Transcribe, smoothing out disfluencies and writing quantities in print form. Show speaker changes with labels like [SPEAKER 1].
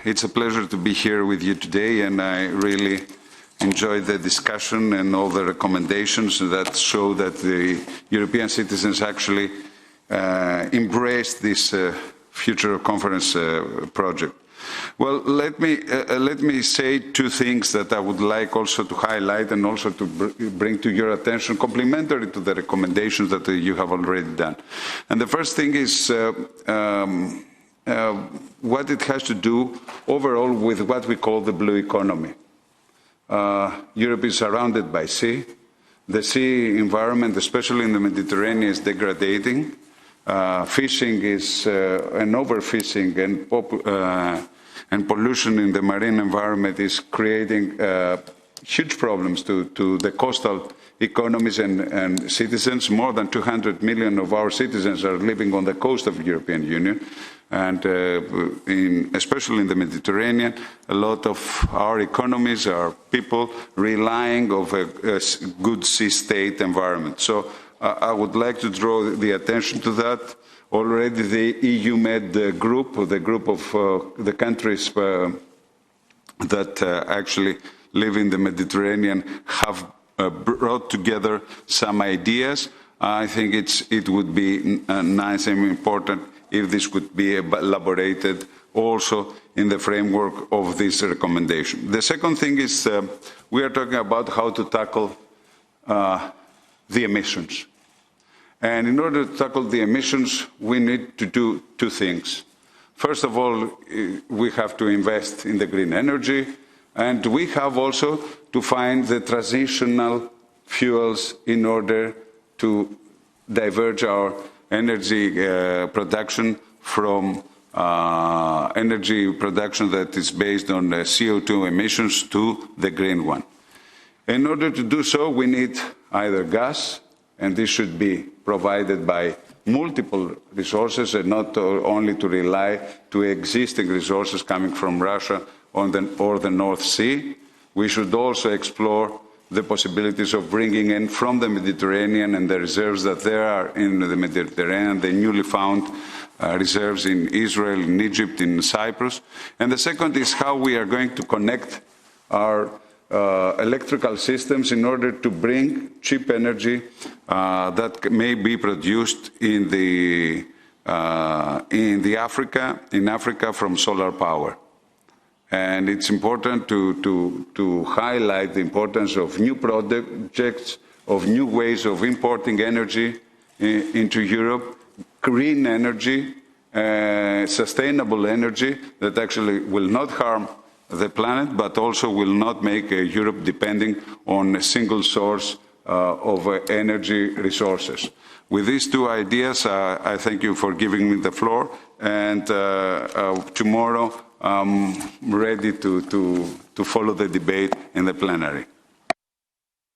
[SPEAKER 1] It's a pleasure to be here with you today, and I really enjoyed the discussion and all the recommendations that show that the European citizens actually embraced this future conference project. Well, let me say two things that I would like also to highlight and also to bring to your attention, complementary to the recommendations that you have already done. And the first thing is what it has to do overall with what we call the blue economy. Europe is surrounded by sea. The sea environment, especially in the Mediterranean, is degrading. Fishing is and overfishing and pollution in the marine environment is creating huge problems to the coastal economies and citizens. More than 200 million of our citizens are living on the coast of the European Union, and especially in the Mediterranean, a lot of our economies are people relying on a good sea state environment. So I would like to draw the attention to that. Already the EU made the group of the countries that actually live in the Mediterranean have brought together some ideas. I think it would be nice and important if this could be elaborated also in the framework of this recommendation. The second thing is we are talking about how to tackle the emissions. And in order to tackle the emissions, we need to do two things. First of all, we have to invest in the green energy, and we have also to find the transitional fuels in order to diverge our energy production from energy production that is based on CO2 emissions to the green one. In order to do so, we need either gas, and this should be provided by multiple resources and not only to rely to existing resources coming from Russia or the North Sea. We should also explore the possibilities of bringing in from the Mediterranean and the reserves that there are in the Mediterranean, the newly found reserves in Israel, in Egypt, in Cyprus. And the second is how we are going to connect our electrical systems in order to bring cheap energy that may be produced in Africa from solar power. And it's important to highlight the importance of new projects, of new ways of importing energy into Europe, green energy, sustainable energy that actually will not harm the planet, but also will not make Europe depending on a single source of energy resources. With these two ideas, I thank you for giving me the floor, and tomorrow I'm ready to follow the debate in the plenary.